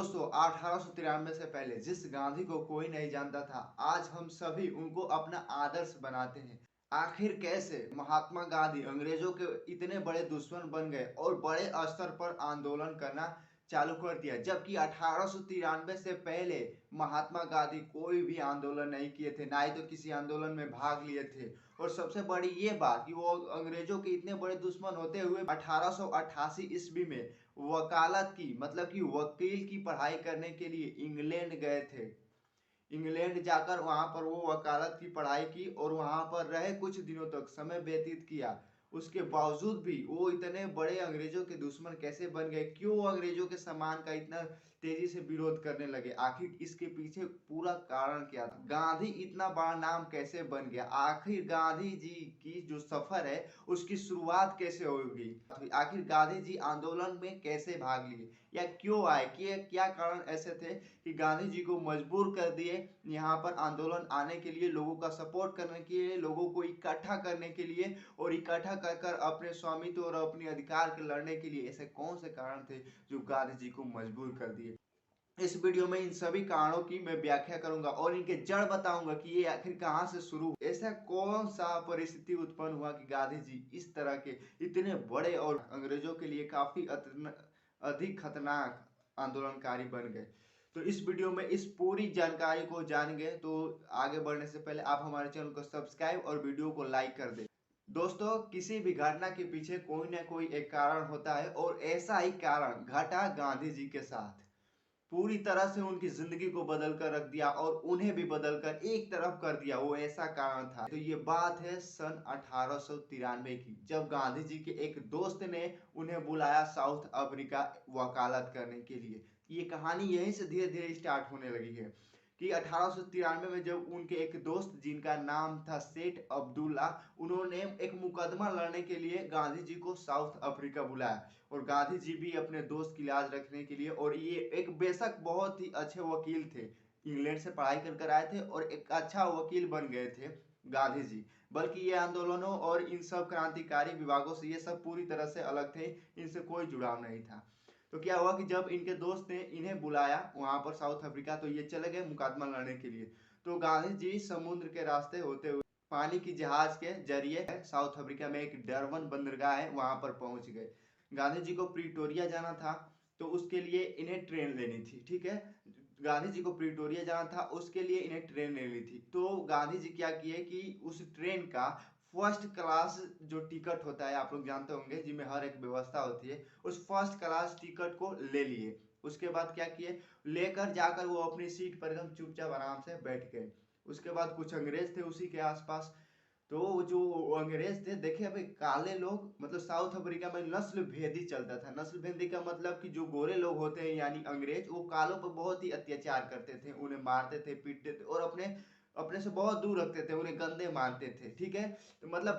दोस्तों 1893 से पहले जिस गांधी को कोई नहीं जानता था, आज हम सभी उनको अपना आदर्श बनाते हैं। आखिर कैसे महात्मा गांधी अंग्रेजों के इतने बड़े दुश्मन बन गए और बड़े स्तर पर आंदोलन करना चालू कर दिया, जबकि 1893 से पहले महात्मा गांधी कोई भी आंदोलन नहीं किए थे, ना ही तो किसी आंदोलन में भाग लिए थे। और सबसे बड़ी ये बात कि वो अंग्रेजों के इतने बड़े दुश्मन होते हुए 1888 ईस्वी में वकालत की मतलब कि वकील की पढ़ाई करने के लिए इंग्लैंड गए थे। इंग्लैंड जाकर वहां पर वो वकालत की पढ़ाई की और वहां पर रहे, कुछ दिनों तक समय व्यतीत किया। उसके बावजूद भी वो इतने बड़े अंग्रेजों के दुश्मन कैसे बन गए, क्यों अंग्रेजों के सम्मान का इतना तेजी से विरोध करने लगे, आखिर इसके पीछे पूरा कारण क्या था, गांधी इतना बड़ा नाम कैसे बन गया, आखिर गांधी जी की जो सफर है उसकी शुरुआत कैसे होगी, आखिर गांधी जी आंदोलन में कैसे भाग लिए या क्यों आए, कि क्या कारण ऐसे थे कि गांधी जी को मजबूर कर दिए यहाँ पर आंदोलन आने के लिए, लोगों का सपोर्ट करने के लिए, लोगों को इकट्ठा करने के लिए और इकट्ठा कर अपने स्वामित्व और अपने अधिकार के लड़ने के लिए। ऐसे कौन से कारण थे जो गांधी जी को मजबूर कर दिए। इस वीडियो में इन सभी कारणों की मैं व्याख्या करूंगा और इनके जड़ बताऊंगा कि ये आखिर कहां से शुरू, ऐसा कौन सा परिस्थिति उत्पन्न हुआ कि गांधी जी इस तरह के इतने बड़े और अंग्रेजों के लिए काफी अधिक खतरनाक आंदोलनकारी बन गए। तो इस वीडियो में इस पूरी जानकारी को जानेंगे। तो आगे बढ़ने से पहले आप हमारे चैनल को सब्सक्राइब और वीडियो को लाइक कर दें। दोस्तों, किसी भी घटना के पीछे कोई ना कोई एक कारण होता है और ऐसा ही कारण घटा गांधी जी के साथ। पूरी तरह से उनकी जिंदगी को बदल कर रख दिया और उन्हें भी बदल कर एक तरफ कर दिया, वो ऐसा कारण था। तो ये बात है सन 1893 की, जब गांधी जी के एक दोस्त ने उन्हें बुलाया साउथ अफ्रीका वकालत करने के लिए। ये कहानी यहीं से धीरे धीरे स्टार्ट होने लगी है कि 1893 में जब उनके एक दोस्त जिनका नाम था सेठ अब्दुल्ला, उन्होंने एक मुकदमा लड़ने के लिए गांधी जी को साउथ अफ्रीका बुलाया और गांधी जी भी अपने दोस्त की लाज रखने के लिए, और ये एक बेशक बहुत ही अच्छे वकील थे, इंग्लैंड से पढ़ाई कर आए थे और एक अच्छा वकील बन गए थे गांधी जी। बल्कि ये आंदोलनों और इन सब क्रांतिकारी विभागों से ये सब पूरी तरह से अलग थे, इनसे कोई जुड़ाव नहीं था। तो क्या हुआ कि जब इनके दोस्त ने इन्हें बुलाया वहां पर साउथ अफ्रीका, तो ये चले गए मुकदमा लड़ने के लिए। तो गांधी जी समुद्र के रास्ते होते हुए पानी की जहाज के जरिए साउथ अफ्रीका में एक डरबन बंदरगाह है वहां पर पहुंच गए। गांधी जी को प्रिटोरिया जाना था, तो उसके लिए इन्हें ट्रेन लेनी थी। ठीक है, गांधी जी को प्रिटोरिया जाना था, उसके लिए इन्हें ट्रेन लेनी थी। तो गांधी जी क्या किए कि उस ट्रेन का फर्स्ट क्लास जो टिकट होता है, आप लोग जानते होंगे, जिसमें हर एक व्यवस्था होती है, उस फर्स्ट क्लास टिकट को ले लिए। उसके बाद क्या किए, लेकर जाकर वो अपनी सीट पर एकदम चुपचाप आराम से बैठ गए। उसके बाद कुछ अंग्रेज थे उसी के आसपास। तो जो अंग्रेज थे, देखे अभी काले लोग, मतलब साउथ अफ्रीका में नस्ल भेदी चलता था। नस्ल भेदी का मतलब कि जो गोरे लोग होते हैं यानी अंग्रेज, वो कालों पर बहुत ही अत्याचार करते थे, उन्हें मारते थे, पीटते थे और अपने अपने से बहुत दूर रखते थे, उन्हें गंदे मानते थे। ठीक है, तो मतलब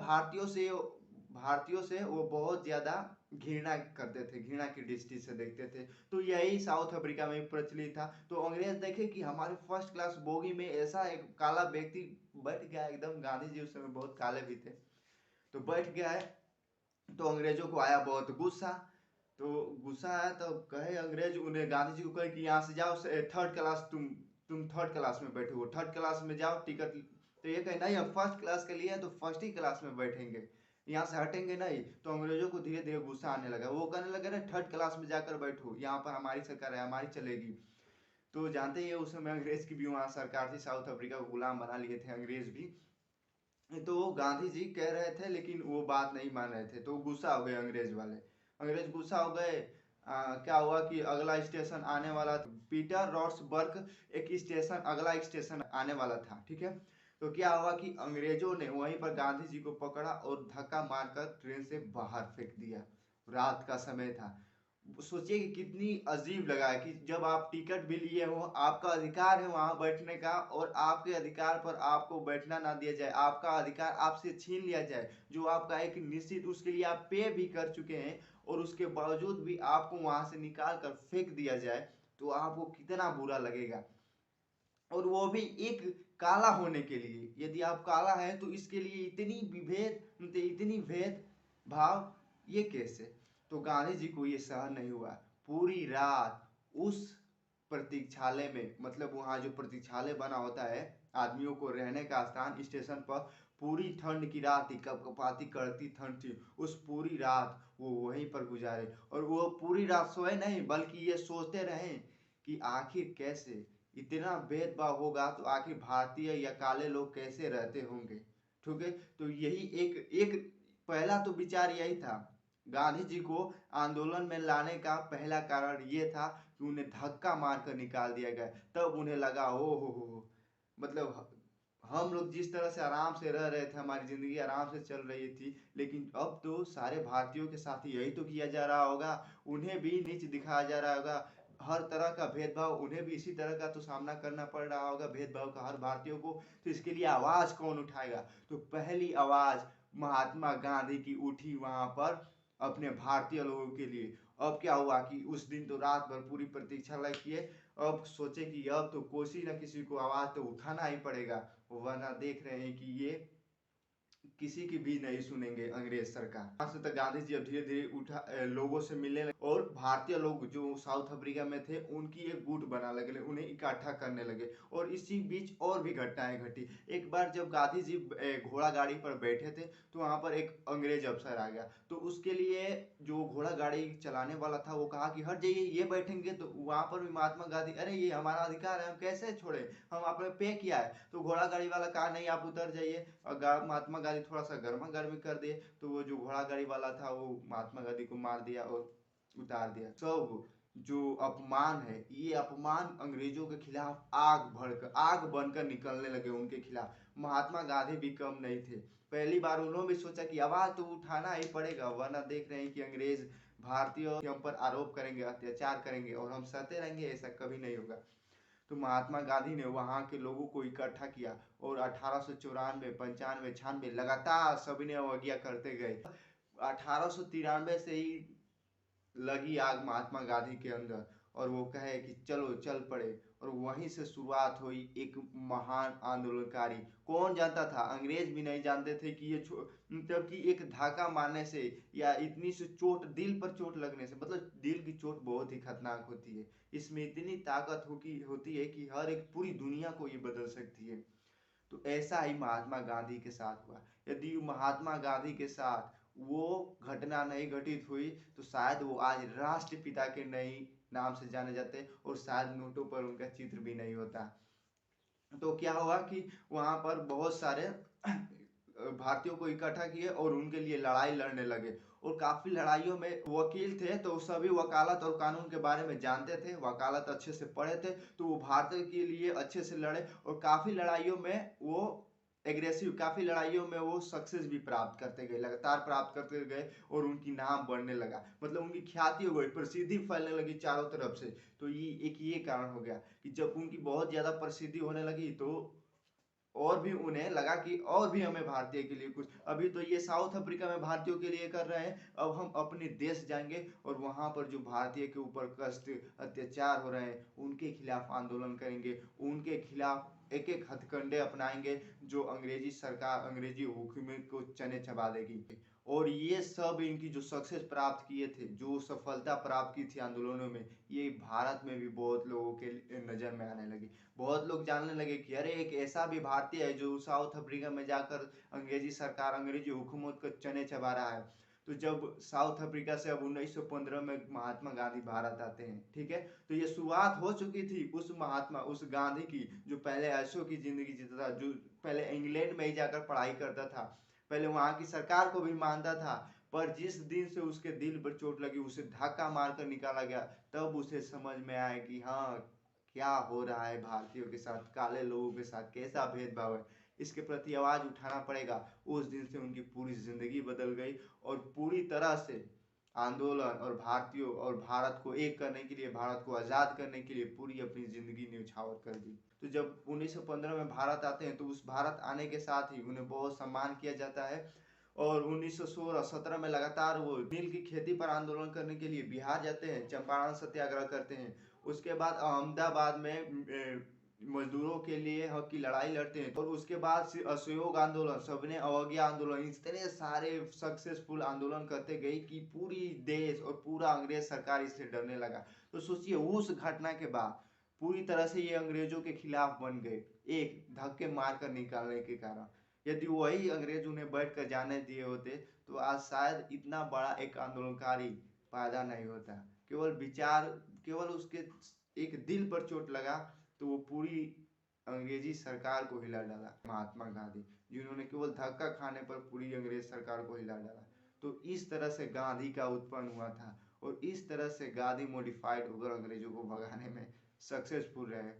भारतीयों से वो बहुत ज्यादा घृणा करते थे, घृणा की दृष्टि से देखते थे। तो यही साउथ अफ्रीका में प्रचलित था। तो अंग्रेज देखे कि हमारे फर्स्ट क्लास बोगी में ऐसा एक काला व्यक्ति बैठ गया, एकदम गांधी जी उस समय बहुत काले भी थे, तो बैठ गया है। तो अंग्रेजों को आया बहुत गुस्सा। तो गुस्सा आया तो कहे अंग्रेज, उन्हें गांधी जी को कहे कि यहाँ से जाओ, थर्ड क्लास, तुम थर्ड क्लास में बैठे हो, थर्ड क्लास में जाओ टिकट। तो ये कहे नहीं, हम फर्स्ट क्लास के लिए है तो फर्स्ट ही क्लास में बैठेंगे, यहाँ से हटेंगे नहीं। तो अंग्रेजों को धीरे धीरे गुस्सा आने लगा, वो कहने लगे ना थर्ड क्लास में जाकर बैठो, यहाँ पर हमारी सरकार है, हमारी चलेगी। तो जानते ही उस समय अंग्रेज की भी वहाँ सरकार थी, साउथ अफ्रीका को गुलाम बना लिए थे अंग्रेज भी। तो गांधी जी कह रहे थे लेकिन वो बात नहीं मान रहे थे, तो गुस्सा हो गए अंग्रेज वाले। अंग्रेज गुस्सा हो गए। क्या हुआ कि अगला स्टेशन आने वाला था, पीटर रॉसबर्ग एक स्टेशन, अगला स्टेशन आने वाला था। ठीक है, तो क्या हुआ कि अंग्रेजों ने वहीं पर गांधी जी को पकड़ा और धक्का मारकर ट्रेन से बाहर फेंक दिया। रात का समय था। सोचिए कि कितनी अजीब लगा है कि जब आप टिकट भी लिए हो, आपका अधिकार है वहां बैठने का, और आपके अधिकार पर आपको बैठना ना दिया जाए, आपका अधिकार आपसे छीन लिया जाए, जो आपका एक निश्चित, उसके लिए आप पे भी कर चुके हैं, और उसके बावजूद भी आपको वहां से निकाल कर फेंक दिया जाए, तो आपको कितना बुरा लगेगा। और वो भी एक काला होने के लिए। यदि आप काला है तो इसके लिए इतनी विभेद, मतलब इतनी भेद भाव, ये कैसे। तो गांधी जी को ये सहन नहीं हुआ। पूरी रात उस प्रतीक्षालय में, मतलब वहाँ जो प्रतीक्षालय बना होता है आदमियों को रहने का स्थान स्टेशन पर, पूरी ठंड की रात थी, कपकपाती कड़कती ठंड थी, उस पूरी रात वो वहीं पर गुजारे। और वो पूरी रात सोए नहीं, बल्कि ये सोचते रहे कि आखिर कैसे इतना भेदभाव होगा, तो आखिर भारतीय या काले लोग कैसे रहते होंगे। ठीक है, तो यही एक एक पहला तो विचार यही था। गांधी जी को आंदोलन में लाने का पहला कारण ये था कि उन्हें धक्का मारकर निकाल दिया गया। तब उन्हें लगा ओ हो, मतलब हम लोग जिस तरह से आराम से रह रहे थे, हमारी जिंदगी आराम से चल रही थी, लेकिन अब तो सारे भारतीयों के साथ यही तो किया जा रहा होगा, उन्हें भी नीच दिखाया जा रहा होगा, हर तरह का भेदभाव, उन्हें भी इसी तरह का तो सामना करना पड़ रहा होगा भेदभाव का हर भारतीयों को। तो इसके लिए आवाज कौन उठाएगा? तो पहली आवाज महात्मा गांधी की उठी वहां पर अपने भारतीय लोगों के लिए। अब क्या हुआ कि उस दिन तो रात भर पूरी प्रतीक्षा किए, अब सोचे कि अब तो किसी न किसी को आवाज तो उठाना ही पड़ेगा, वरना देख रहे हैं कि ये किसी की भी नहीं सुनेंगे अंग्रेज सरकार। वहां से तक गांधी जी अब धीरे धीरे उठा लोगों से मिलने लगे, और भारतीय लोग जो साउथ अफ्रीका में थे उनकी एक गुट बना लगे, उन्हें इकट्ठा करने लगे। और इसी बीच और भी घटनाएं घटी। एक बार जब गांधी जी घोड़ा गाड़ी पर बैठे थे, तो वहां पर एक अंग्रेज अफसर आ गया, तो उसके लिए जो घोड़ा गाड़ी चलाने वाला था वो कहा कि हट जाइए, ये बैठेंगे। तो वहां पर भी महात्मा गांधी, अरे ये हमारा अधिकार है, हम कैसे छोड़े, हम आपने पे किया है। तो घोड़ा गाड़ी वाला कहा नहीं, आप उतर जाइए। और महात्मा गांधी थोड़ा सा गर्मा गर्मी कर दिए, तो वो जो घोड़ा गाड़ी वाला था वो महात्मा गांधी को मार दिया और उतार दिया। सब जो अपमान है, ये अपमान अंग्रेजों के खिलाफ आग बनकर निकलने लगे उनके खिलाफ। महात्मा गांधी भी कम नहीं थे। पहली बार उन्होंने भी सोचा कि आवाज तो उठाना ही पड़ेगा, वरना देख रहे हैं कि अंग्रेज भारतीयों के ऊपर आरोप करेंगे, अत्याचार करेंगे, और हम सहते रहेंगे, ऐसा कभी नहीं होगा। तो महात्मा गांधी ने वहां के लोगों को इकट्ठा किया, और 1894, 95, 96 लगातार सभी ने अवज्ञा करते गए। 1893 से ही लगी आग महात्मा गांधी के अंदर, और वो कहे कि चलो चल पड़े। और वहीं से शुरुआत हुई एक महान आंदोलनकारी। कौन जानता था, अंग्रेज भी नहीं जानते थे कि ये मतलब कि एक धाका मारने से या इतनी सी चोट, दिल पर चोट लगने से, मतलब दिल की चोट बहुत ही खतरनाक होती है, इसमें इतनी ताकत होती है कि हर एक पूरी दुनिया को ये बदल सकती है। तो ऐसा ही महात्मा गांधी के साथ हुआ। यदि महात्मा गांधी के साथ वो घटना नहीं घटित हुई, तो शायद वो आज राष्ट्रपिता के नई नाम से जाने जाते, और शायद नोटों पर उनका चित्र भी नहीं होता। तो क्या हुआ कि वहां पर बहुत सारे भारतीयों को इकट्ठा किए और उनके लिए लड़ाई लड़ने लगे। और काफी लड़ाइयों में वकील थे, तो सभी वकालत और कानून के बारे में जानते थे, वकालत अच्छे से पढ़े थे, तो वो भारत के लिए अच्छे से लड़े। और काफी लड़ाइयों में वो एग्रेसिव, काफी लड़ाइयों में वो सक्सेस भी प्राप्त करते गए, लगातार प्राप्त करते गए, और उनकी नाम बढ़ने लगा, मतलब उनकी ख्याति हो गई, प्रसिद्धि फैलने लगी चारों तरफ से। तो ये कारण हो गया कि जब उनकी बहुत ज्यादा प्रसिद्धि होने लगी, तो और भी उन्हें लगा कि और भी हमें भारतीय के लिए कुछ, अभी तो ये साउथ अफ्रीका में भारतीयों के लिए कर रहे हैं, अब हम अपने देश जाएंगे और वहां पर जो भारतीय के ऊपर कष्ट अत्याचार हो रहे हैं उनके खिलाफ आंदोलन करेंगे, उनके खिलाफ एक एक हथकंडे अपनाएंगे, जो अंग्रेजी सरकार, अंग्रेजी हुकूमत को चने चबा देगी। और ये सब इनकी जो सक्सेस प्राप्त किए थे, जो सफलता प्राप्त की थी आंदोलनों में, ये भारत में भी बहुत लोगों के नजर में आने लगी। बहुत लोग जानने लगे कि अरे एक ऐसा भी भारतीय है जो साउथ अफ्रीका में जाकर अंग्रेजी सरकार, अंग्रेजी हुकूमत को चने चबा रहा है। तो जब साउथ अफ्रीका से अब 1915 में महात्मा गांधी भारत आते हैं, ठीक है, तो ये शुरुआत हो चुकी थी उस गांधी की, जो पहले ऐशों की जिंदगी जीता था, जो पहले इंग्लैंड में ही जाकर पढ़ाई करता था, पहले वहां की सरकार को भी मानता था। पर जिस दिन से उसके दिल पर चोट लगी, उसे धक्का मारकर निकाला गया, तब उसे समझ में आया कि हाँ, क्या हो रहा है भारतीयों के साथ, काले लोगों के साथ कैसा भेदभाव है, इसके प्रति आवाज उठाना पड़ेगा। उस दिन से उनकी पूरी जिंदगी बदल गई, और पूरी तरह से आंदोलन और भारतीयों और भारत को एक करने के लिए, भारत को आजाद करने के लिए पूरी अपनी जिंदगी न्यौछावर कर दी। तो जब 1915 में भारत आते हैं, तो उस भारत आने के साथ ही उन्हें बहुत सम्मान किया जाता है। और 1916-17 में लगातार वो नील की खेती पर आंदोलन करने के लिए बिहार जाते हैं, चंपारण सत्याग्रह करते हैं। उसके बाद अहमदाबाद में मजदूरों के लिए हक की लड़ाई लड़ते हैं, और उसके बाद असहयोग आंदोलन, सबने अवज्ञा आंदोलन, इतने सारे सक्सेसफुल आंदोलन करते गए कि पूरी देश और पूरा अंग्रेज सरकार इससे डरने लगा। तो सोचिए उस घटना के बाद पूरी तरह से ये अंग्रेजों के खिलाफ बन गए, एक धक्के मार कर निकालने के कारण। यदि वही अंग्रेज उन्हें बैठ कर जाने दिए होते तो आज शायद इतना बड़ा एक आंदोलनकारी पैदा नहीं होता। केवल विचार, केवल उसके एक दिल पर चोट लगा तो वो पूरी अंग्रेजी सरकार को हिला डाला। महात्मा गांधी जिन्होंने केवल धक्का खाने पर पूरी अंग्रेज सरकार को हिला डाला। तो इस तरह से गांधी का उत्पन्न हुआ था और इस तरह से गांधी मॉडिफाइड होकर अंग्रेजों को भगाने में सक्सेसफुल रहे।